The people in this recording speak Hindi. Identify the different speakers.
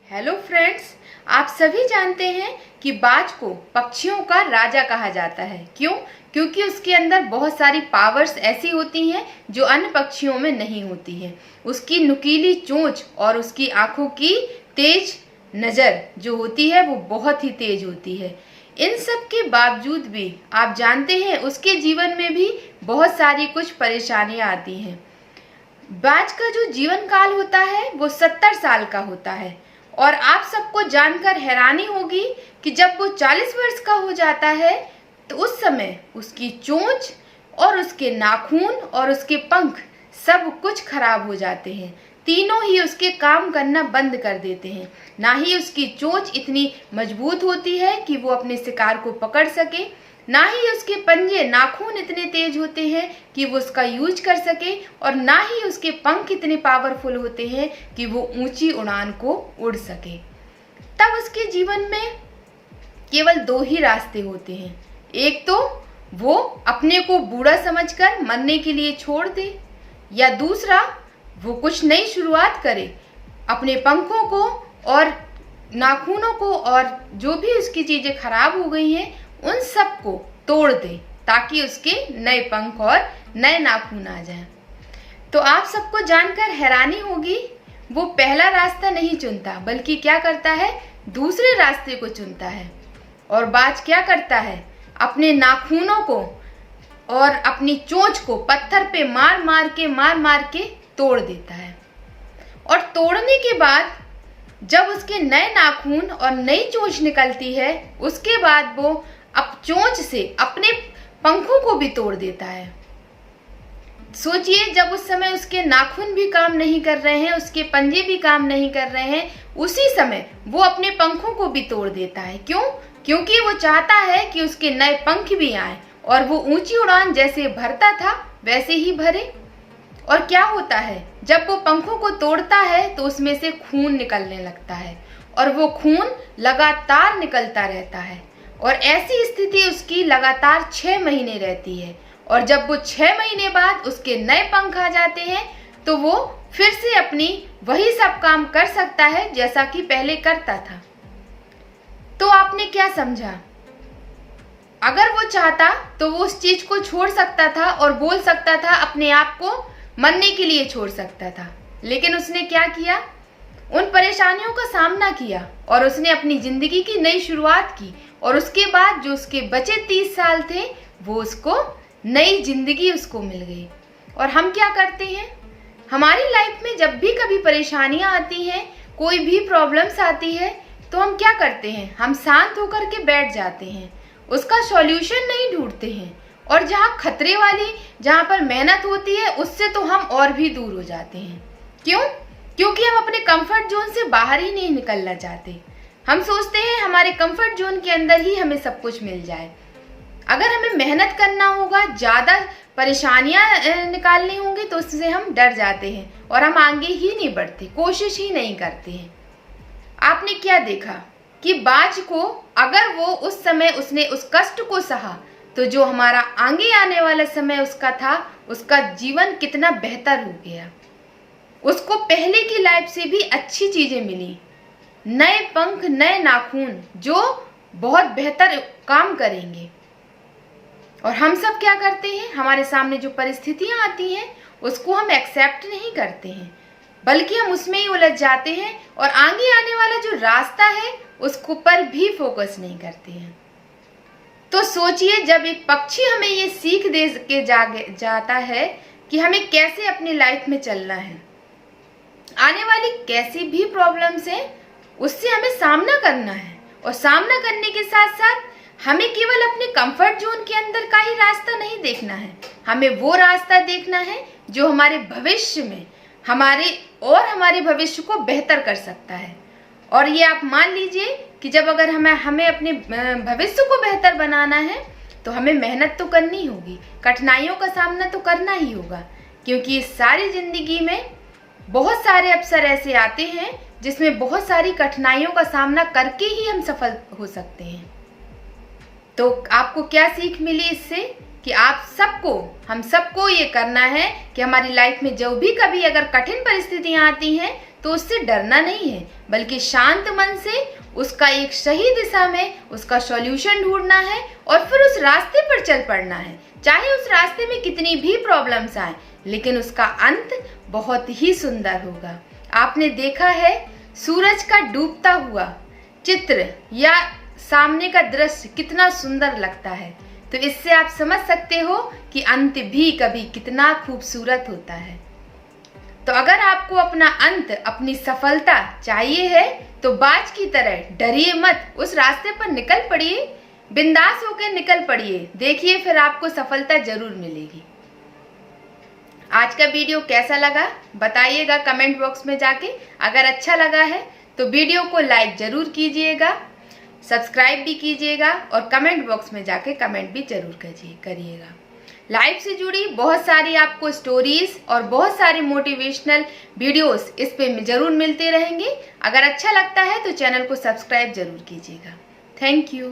Speaker 1: हेलो फ्रेंड्स, आप सभी जानते हैं कि बाज को पक्षियों का राजा कहा जाता है। क्यों? क्योंकि उसके अंदर बहुत सारी पावर्स ऐसी होती हैं जो अन्य पक्षियों में नहीं होती है। उसकी नुकीली चोंच और उसकी आंखों की तेज नज़र जो होती है वो बहुत ही तेज होती है। इन सब के बावजूद भी आप जानते हैं उसके जीवन में भी बहुत सारी कुछ परेशानियां आती हैं। बाज का जो जीवन काल होता है वो 70 साल का होता है और आप सबको जानकर हैरानी होगी कि जब वो 40 वर्ष का हो जाता है तो उस समय उसकी चोंच और उसके नाखून और उसके पंख सब कुछ खराब हो जाते हैं। तीनों ही उसके काम करना बंद कर देते हैं। ना ही उसकी चोंच इतनी मजबूत होती है कि वो अपने शिकार को पकड़ सके, ना ही उसके पंजे नाखून इतने तेज होते हैं कि वो उसका यूज कर सके, और ना ही उसके पंख इतने पावरफुल होते हैं कि वो ऊंची उड़ान को उड़ सके। तब उसके जीवन में केवल दो ही रास्ते होते हैं। एक तो वो अपने को बूढ़ा समझकर मरने के लिए छोड़ दे, या दूसरा वो कुछ नई शुरुआत करे, अपने पंखों को और नाखूनों को और जो भी उसकी चीज़ें खराब हो गई हैं उन सब को तोड़ दे ताकि उसके नए पंख और नए नाखून आ जाएं। तो आप सबको जानकर हैरानी होगी, वो पहला रास्ता नहीं चुनता बल्कि क्या करता है, दूसरे रास्ते को चुनता है। और बाज क्या करता है, अपने नाखूनों को और अपनी चोंच को पत्थर पे मार मार के तोड़ देता है। और तोड़ने के बाद जब उसके नए नाखून और नई चोंच निकलती है, उसके बाद वो अब चोंच से अपने पंखों को भी तोड़ देता है। सोचिए, जब उस समय उसके नाखून भी काम नहीं कर रहे हैं, उसके पंजे भी काम नहीं कर रहे हैं, उसी समय वो अपने पंखों को भी तोड़ देता है। क्यों? क्योंकि वो चाहता है कि उसके नए पंख भी आए और वो ऊंची उड़ान जैसे भरता था वैसे ही भरे। और क्या होता है, जब वो पंखों को तोड़ता है तो उसमें से खून निकलने लगता है और वो खून लगातार निकलता रहता है। और ऐसी स्थिति उसकी लगातार 6 महीने रहती है। और जब वो 6 महीने बाद उसके नए पंख आ जाते हैं तो वो फिर से अपनी वही सब काम कर सकता है जैसा कि पहले करता था। तो आपने क्या समझा? अगर वो चाहता तो वो उस चीज को छोड़ सकता था और बोल सकता था, अपने आप को मरने के लिए छोड़ सकता था। लेकिन उसने क्या किया, उन परेशानियों का सामना किया और उसने अपनी जिंदगी की नई शुरुआत की। और उसके बाद जो उसके बचे 30 साल थे वो उसको नई जिंदगी उसको मिल गई। और हम क्या करते हैं, हमारी लाइफ में जब भी कभी परेशानियां आती हैं, कोई भी प्रॉब्लम्स आती है, तो हम क्या करते हैं, हम शांत होकर के बैठ जाते हैं, उसका सॉल्यूशन नहीं ढूंढते हैं। और जहाँ खतरे वाली, जहाँ पर मेहनत होती है, उससे तो हम और भी दूर हो जाते हैं। क्यों? क्योंकि हम अपने कंफर्ट जोन से बाहर ही नहीं निकलना चाहते। हम सोचते हैं हमारे कंफर्ट जोन के अंदर ही हमें सब कुछ मिल जाए। अगर हमें मेहनत करना होगा, ज़्यादा परेशानियां निकालनी होंगी, तो उससे हम डर जाते हैं और हम आगे ही नहीं बढ़ते, कोशिश ही नहीं करते हैं। आपने क्या देखा कि बाज को अगर वो उस समय उसने उस कष्ट को सहा तो जो हमारा आगे आने वाला समय उसका था, उसका जीवन कितना बेहतर हो गया। उसको पहले की लाइफ से भी अच्छी चीजें मिली, नए पंख, नए नाखून जो बहुत बेहतर काम करेंगे। और हम सब क्या करते हैं, हमारे सामने जो परिस्थितियां आती हैं उसको हम एक्सेप्ट नहीं करते हैं, बल्कि हम उसमें ही उलझ जाते हैं और आगे आने वाला जो रास्ता है उसको पर भी फोकस नहीं करते हैं। तो सोचिए, जब एक पक्षी हमें ये सीख दे के जाता है कि हमें कैसे अपनी लाइफ में चलना है, आने वाली कैसी भी प्रॉब्लम्स है उससे हमें सामना करना है। और सामना करने के साथ साथ हमें केवल अपने कंफर्ट जोन के अंदर का ही रास्ता नहीं देखना है, हमें वो रास्ता देखना है जो हमारे भविष्य में हमारे भविष्य को बेहतर कर सकता है। और ये आप मान लीजिए कि जब अगर हमें अपने भविष्य को बेहतर बनाना है तो हमें मेहनत तो करनी होगी, कठिनाइयों का सामना तो करना ही होगा। क्योंकि इस सारी जिंदगी में बहुत सारे अवसर ऐसे आते हैं जिसमें बहुत सारी कठिनाइयों का सामना करके ही हम सफल हो सकते हैं। तो आपको क्या सीख मिली इससे कि हम सबको ये करना है कि हमारी लाइफ में जो भी कभी अगर कठिन परिस्थितियां आती हैं तो उससे डरना नहीं है, बल्कि शांत मन से उसका एक सही दिशा में उसका सॉल्यूशन ढूंढना है और फिर उस रास्ते पर चल पड़ना है। चाहे उस रास्ते में कितनी भी प्रॉब्लम्स आए, लेकिन उसका अंत बहुत ही सुंदर होगा। आपने देखा है सूरज का डूबता हुआ चित्र या सामने का दृश्य कितना सुंदर लगता है, तो इससे आप समझ सकते हो कि अंत भी कभी कितना खूबसूरत होता है। तो अगर आपको अपना अंत, अपनी सफलता चाहिए है तो बाज की तरह डरिए मत, उस रास्ते पर निकल पड़िए, बिंदास होकर निकल पड़िए। देखिए फिर आपको सफलता जरूर मिलेगी। आज का वीडियो कैसा लगा बताइएगा कमेंट बॉक्स में जाके। अगर अच्छा लगा है तो वीडियो को लाइक जरूर कीजिएगा, सब्सक्राइब भी कीजिएगा और कमेंट बॉक्स में जाके कमेंट भी जरूर करिएगा। लाइफ से जुड़ी बहुत सारी आपको स्टोरीज और बहुत सारे मोटिवेशनल वीडियोस इस पे जरूर मिलते रहेंगे। अगर अच्छा लगता है तो चैनल को सब्सक्राइब जरूर कीजिएगा। Thank you.